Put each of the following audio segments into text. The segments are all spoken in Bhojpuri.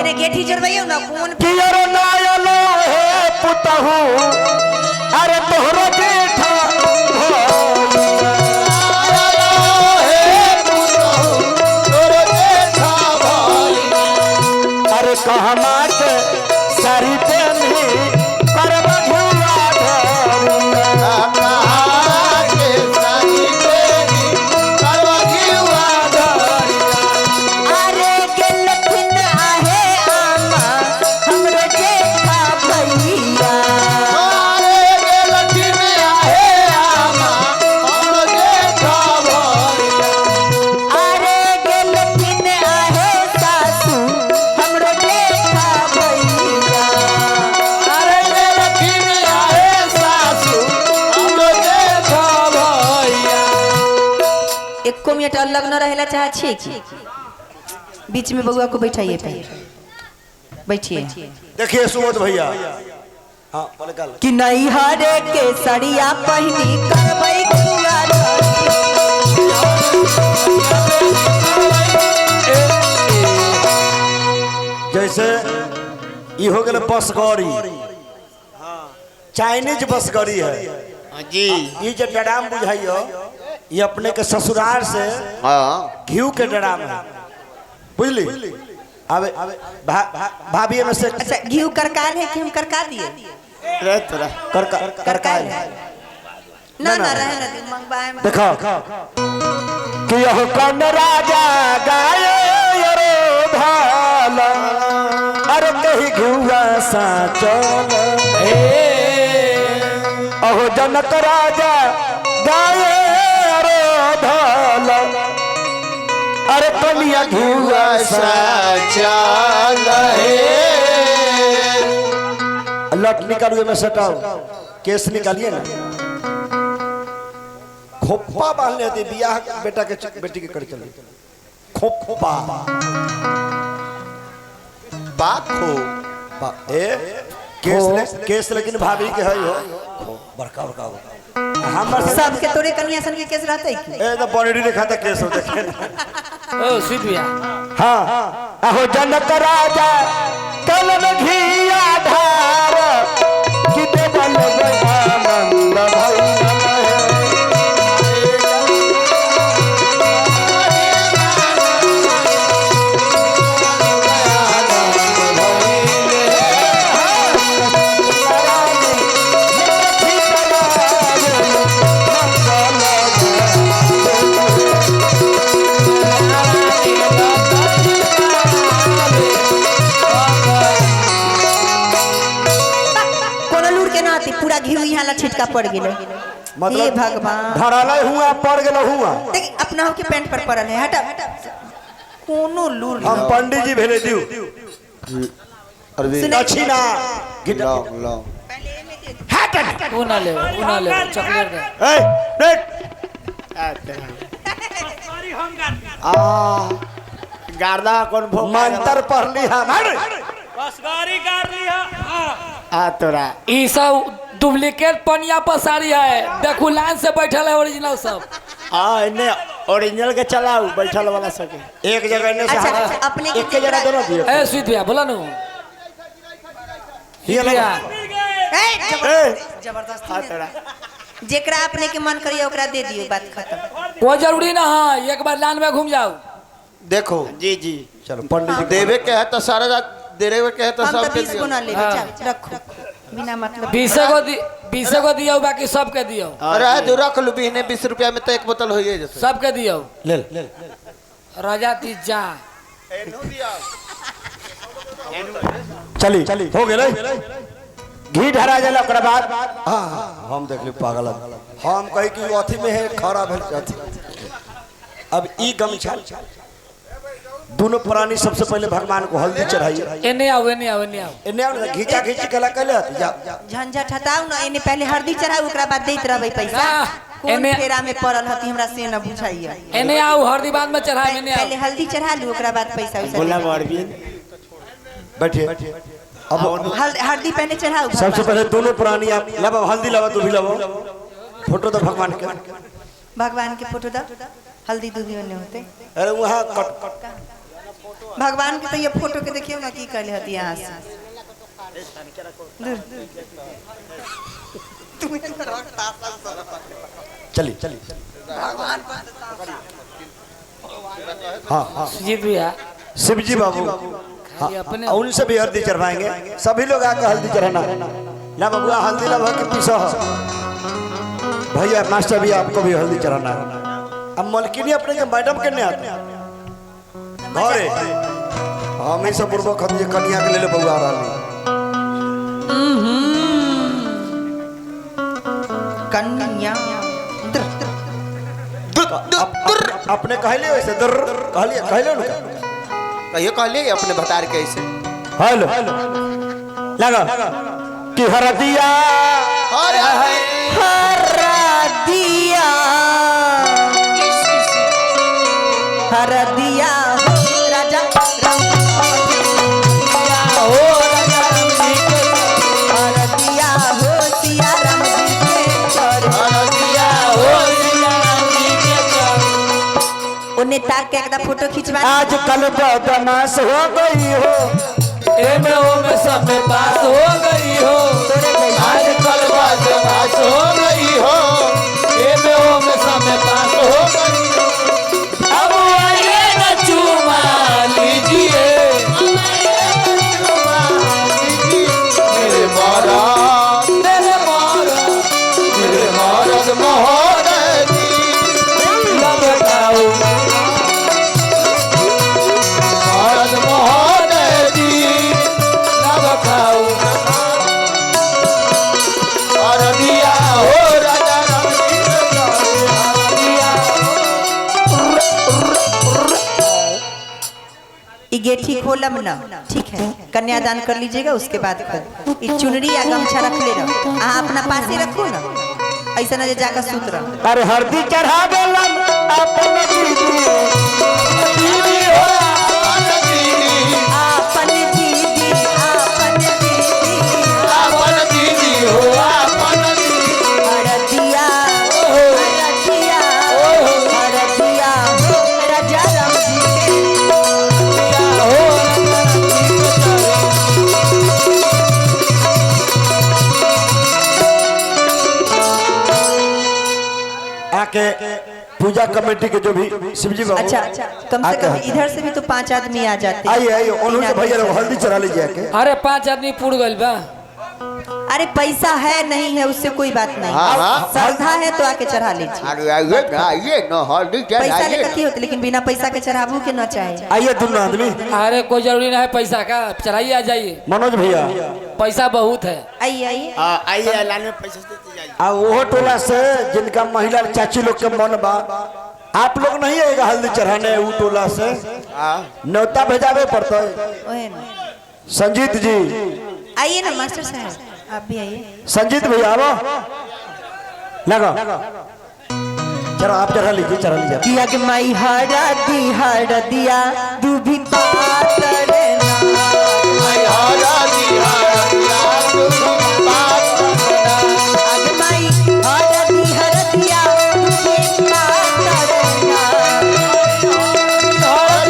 इतने गेठी जरवैयो ना कौन कियर नायलो हे पुतहु अरे तोहरा बेटा अरे कहना के सारी पेनी करब घुआ अरे गेलथिन आहे आमा हमरे जेठा भैया अरे गेलथिन आहे सासू हमरे जेठा भैया एको मिनट अलग न रहेला चाहे छी बीच में बउआ को बैठाइए पे बैठिए देखिए सुमोद भैया हाँ बोले कल कि नहीं हरे के सड़िया पहनी करबै खुआ जैसे ये हो गए बस गाड़ी चाइनीज बस गाड़ी है जी ये जो डराम बुझाइयो ये अपने के ससुराल से हाँ घी के डराम है बुझली अब भाभी में से अच्छा घी करकाल है कि हम करका दिए रे तोरा करकाल ना ना रहे ना दिन मंगवाए में देखो कि यह कौन राजा गाये रे भाला अरे कहीं घुआ सा चल अहो जनक राजा गाये रे भाला अरे कलिया घुआ सा लट निकालिए में सटाओ केस निकालिए ना खोपा बांध लेते बियाह बेटा के बेटी के कर चले खोपा बाखो केस लेकिन भाभी के है हो बड़का बड़का हमर सबके तोरे कन्या सन के केस रहते की ए तो बॉडी दिखा था केस हो देखे ओ सीध भैया हां अहो जनक राजा कलन घिया धार किते बन गया आनंद भई पूरा घी यहाँ ला छिटका पड़ गेले हे भगवान धराले हुआ पड़ गेल हुआ देख अपना हो के पैंट पर पड़ल है हटा कोनो लूर हम पंडित जी भेले दियो अरविंद दक्षिणा लो हट उना ले चॉकलेट दे ए नेट गार्दा कौन भोग मंत्र पढ़ ली हम बस गाड़ी कर लिया आ तोरा ई सब डुप्लीकेट पनिया पसारी है देखू लाइन से बैठल है ओरिजिनल सब हाँ इन्हें ओरिजिनल के चलाऊ बैठल वाला सके एक जगह ने से अच्छा अपने एक के जगह दोनों दिए ए सीध भैया बोला नु ये भैया जबरदस्ती हाँ तोरा जेकरा अपने के मन करिए ओकरा दे दियो बात खत्म कोई जरूरी ना है एक बार लाइन में घूम जाओ देखो जी जी चलो पंडित जी देवे के है तो सारा देरे के है तो हम तो सब 20 को ना ले चल रखो बिना मतलब 20 को दियो बाकी सबके दियो अरे जो रख लू बिहने 20 रुपया में तो एक बोतल हो जाए जैसे सबके दियो ले राजा तीजा चली हो गेलै घी ढरा जाला ओकरा बाद हां हम देख ली पागल हम कहि कि अथी में है खरा भेल अथी अब ई गमछा दोनों प्राणी सबसे पहले भगवान को हल्दी चढ़ाइए एने आओ इन्ने ना घीचा घीची कला कले जा झंझट हटाऊ ना इने पहले हल्दी चढ़ाऊ ओकरा बाद देत रहबै पैसा कौन एने फेरा में पड़ल हती हमरा से न बुझाइए एने आओ हरदी बाद में चढ़ा एने आओ पहले हल्दी चढ़ा लू ओकरा बाद पैसा वैसा बोला अरविंद बैठिए अब हल्दी पहले चढ़ाऊ सबसे पहले दोनों प्राणी आप लब हल्दी लगा तू भी लब फोटो तो भगवान के भगवान के फोटो दा हल्दी दूधी होने होते अरे वहां कट भगवान के तो ये फोटो के देखियो ना की कहले हती यहाँ से दूर। चली चली भगवान हाँ हाँ जी भैया शिवजी बाबू हाँ, अपने उनसे भी हल्दी चढ़वाएंगे सभी लोग आकर हल्दी चढ़ाना ना बबुआ हल्दी ला के पीछो भैया मास्टर भी आपको भी हल्दी चढ़ाना है अब मलकिनी अपने के मैडम के आते घरे हम ही सब पूर्वक हम ये कन्या के ले बबुआ रहा कन्या अपने कहले वैसे दर कहले ना कहियो कहले अपने बता के ऐसे हेलो लगा कि हरदिया हरदिया हरदिया राजा राम हो राजा राम जी के हरदिया हो सिया राम जी के घर हरदिया हो सिया राम जी के घर। उन्हें ताक के एकदा फोटो खिंचवा आज कल बदमाश हो गई हो एमे ओमे सब में पास हो गई हो आज कल बदमाश हो गई हो एमे ओमे सब में पास हो गई हो अब आइए न चूमा लीजिए मेरे महाराज मेरे महाराज मेरे महाराज महोदय जी लबटाओ महाराज महोदय जी लबटाओ हरदिया हो राजा राम जी के घर। ये गेठी खोलम ना ठीक है कन्यादान कर लीजिएगा उसके बाद फिर ये चुनरी या गमछा रख ले रहो आप अपना पास ही रखो ना ऐसा ना जे जाकर सूत रहो अरे हल्दी चढ़ा देलन अपन दीदी आपन दीदी आपन दीदी आपन दीदी हो आपन दीदी हरदिया हरदिया हरदिया राजा राम जी के आके पूजा कमेटी के जो भी शिवजी बाबू अच्छा कम से कम आके इधर से भी तो 5 आदमी आ जाते आइए आइए उन्होंने भैया लोग हल्दी चढ़ा लीजिए आके अरे 5 आदमी पुड़ गइल बा अरे पैसा है नहीं है उससे कोई बात नहीं हाँ, हाँ। श्रद्धा है तो आके चढ़ा लीजिए अरे आइए न हल्दी पैसा चढ़ाइए लेकर की होती लेकिन बिना पैसा के चढ़ाबू के न चाहे आइए दोनों आदमी अरे कोई जरूरी नहीं है पैसा का चढ़ाइए आ जाइए मनोज भैया पैसा बहुत है आइए आइए आइए ऐलान में पैसे देते जाइए आ वो टोला से जिनका महिला चाची लोग के मन बा आप लोग नहीं आएगा हल्दी चढ़ाने वो टोला से न्योता भेजावे पड़ता है ओए ना संजीत जी आइए ना मास्टर साहब आप भी आइए संजीत भैया आओ लगा चलो आप चढ़ा लीजिए किया कि माई हरा दिया दूभी पातर ना आगे माई हरा दिया दूभी पातर ना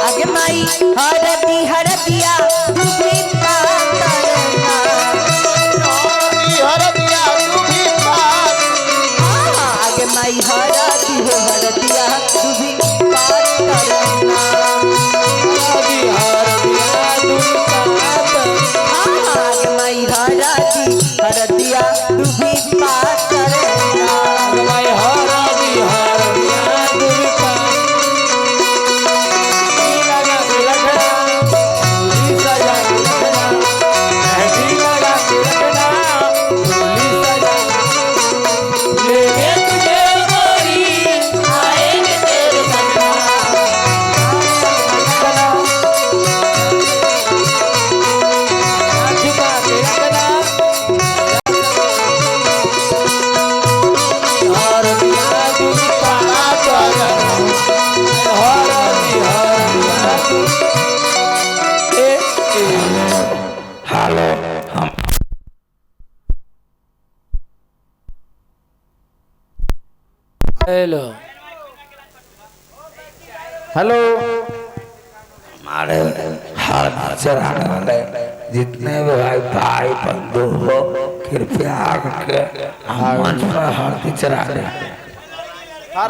आगे माई हरा दिया दूभी पातर ना आगे माई हरा दिया दूभी पातर ना आगे माई हरा दिया दूभी पातर ना हेलो हेलो हमारे हर चढ़ाने वाले जितने भी भाई बंधु हो कृपया आके मंच पर हल्दी चढ़ा दे।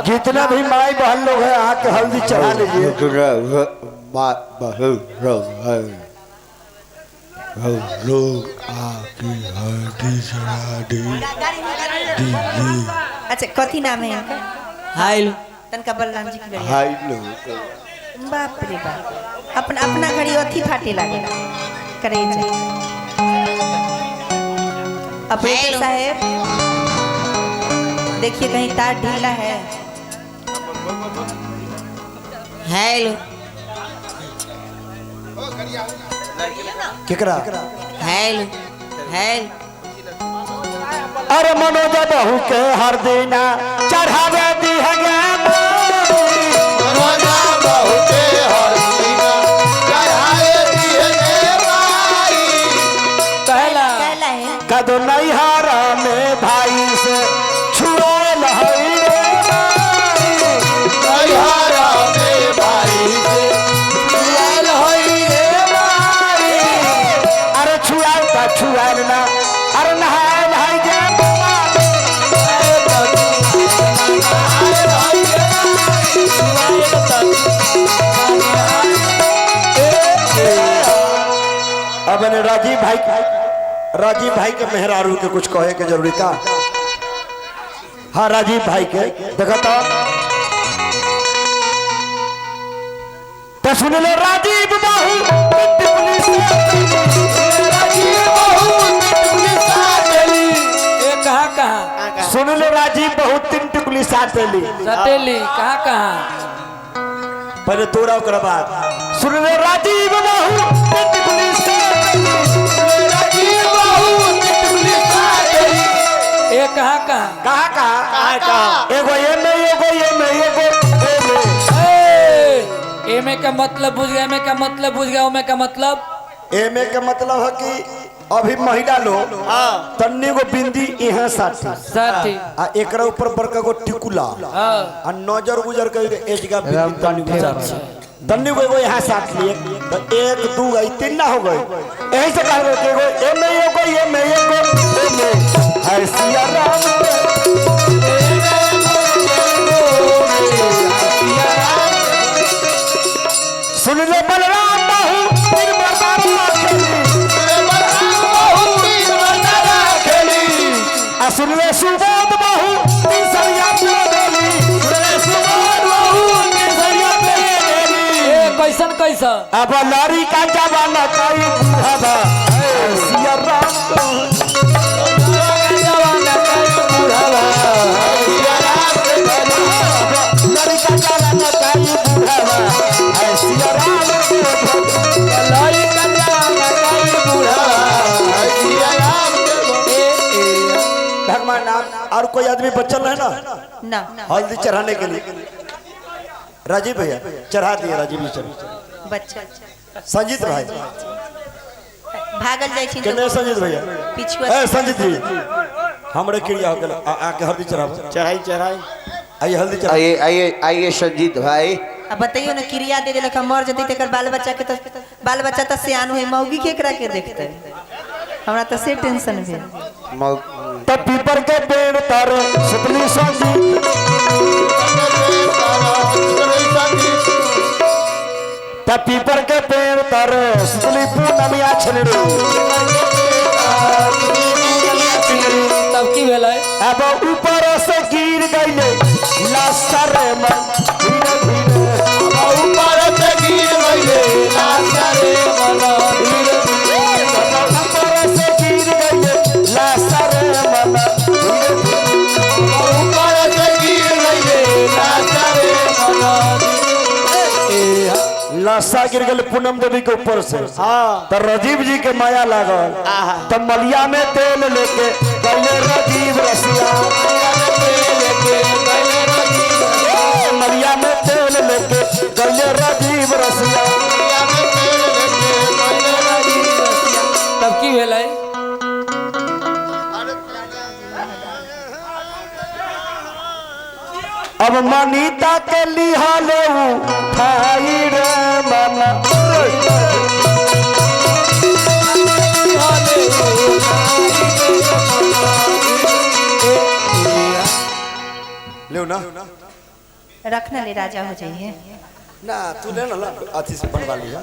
जितना भी माई बहन लोग हैं आके हल्दी चढ़ा लीजिए। लोग आके हल्दी चढ़ा दे। अच्छा कथी नाम है इनका? हाय तनका बलराम जी की गड़ी। हाय लोग बाप रे बाप, अपना अपना घड़ी अथी फाटे लागे करे जाए। ऑपरेटर साहब देखिए कहीं तार ढीला है। हेलो केकरा हेलो हेलो अरे मनोज बहू के हर दीना चढ़ावे दी है मनोजा बहू के हर दीना चढ़ाए दिए रे माई। कहला कहला है कदो नैहारा में भाई से छुएल हई रे माई। नैहरा में भाई से छुएल हई रे माई। अरे छुआल का छुआल ना अरे नहायल हई गे अब ने राजीव भाई के मेहरारू के कुछ कहे के जरूरी था। हाँ राजीव भाई के देखा तो सुन ले राजीव बाहू कहाँ सुन ले राजीव बहुत तीन टुकली साथ ली सतेली कहाँ पहले तोरा ओकरा बाद सुन ले राजीव बाहू तीन टुकली ये कहाँ कहाँ एगो ये में एमे का मतलब बुझ गया, एमे का मतलब बुझ गया, ओमे का मतलब एमे के मतलब है कि अभी महिला लोग तन्नी गो बिंदी यहाँ साथी साथी आ एकरा ऊपर बड़का गो टिकुला आ नजर गुजर के एजगा बिंदी तन्नी गो एगो यहाँ साथ लिए तो एक दू गई तीन ना हो गई। यही से कह रहे एगो एमे है सिया राम सुन ले बलराम बाहू तीन मर्दाना खेली आ सुन ले सुबोध बाहू तीन सरिया देली कैसन अब लड़ी का जवाना कई बुढ़ावा सिया राम लड़ी का जवाना कई बुढ़ावा सिया राम भगवान नाम और कोई आदमी बचल है ना हल्दी चढ़ाने के लिए राजीव भैया चढ़ा दिए राजीव बच्चा संजीत भाई भागल जाय छी केने संजीत भैया पिछुआ ए संजीत जी हमरे क्रिया हो गेल आके हल्दी चढ़ाओ चढ़ाई आइए हल्दी चढ़ाओ आइए संजीत भाई अब बताइयो ना क्रिया दे देलक मर जतई तकर बाल बच्चा के त बाल बच्चा त सियान होई मौगी केकरा के देखते हमरा त से टेंशन भेल त पीपर के पेड़ तर सुतली संजीत त पीपर के पेड़ तर सुतली पूनमिया छलड़ी तब की भेलै अब ऊपर से गिर गईले लासर मन धीरे धीरे ऊपर से गिर गईले लासर मन धीरे ऊपर से गिर गईले लासर मन धीरे ऊपर से गिर गईले लासर मन लाशा गिर गल पूनम देवी के ऊपर से तो राजीव जी के माया लागल तो मलिया में तेल लेके गले राजीव रसिया मलिया में तेल लेके गले राजीव रसिया तब की भेलै अब मनीता के लिहाले उठाई रे मना ले ना रखना ले राजा हो जाइए ना तू ले ना अथी से बनवा लिया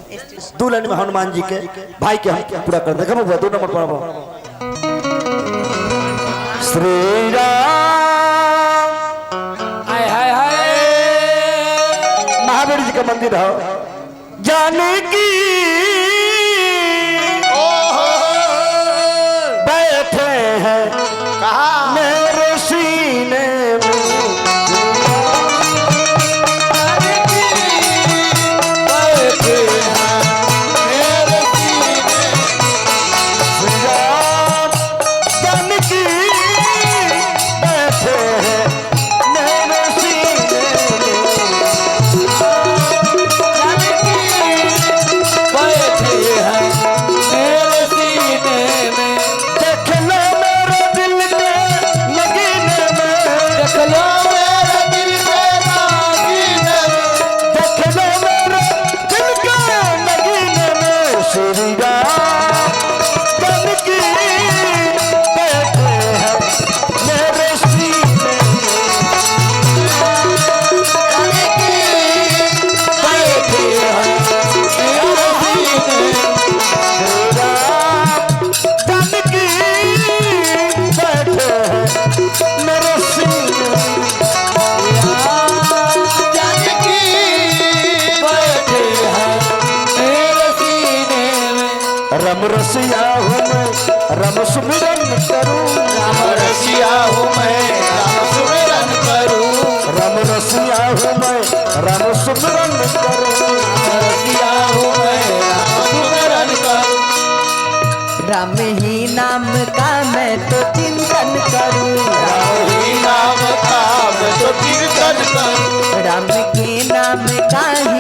दो लाइन में हनुमान जी के भाई के हम पूरा कर दे कब 2 नंबर पर श्री राम हाय हाय हाय महावीर जी का मंदिर है जानकी बैठे हैं कहा मेरे सीने में रम रसिया हूँ मैं रम सुमिरन करूँ राम रसिया हूँ मैं राम सुमिरन करूँ रम रसिया हूँ मैं रम सुमिरन करूँ रसिया हूँ मैं राम सुमिरन करूँ राम ही नाम का मैं तो चिंतन करूं राम ही नाम का मैं तो कीर्तन करूँ राम के नाम का ही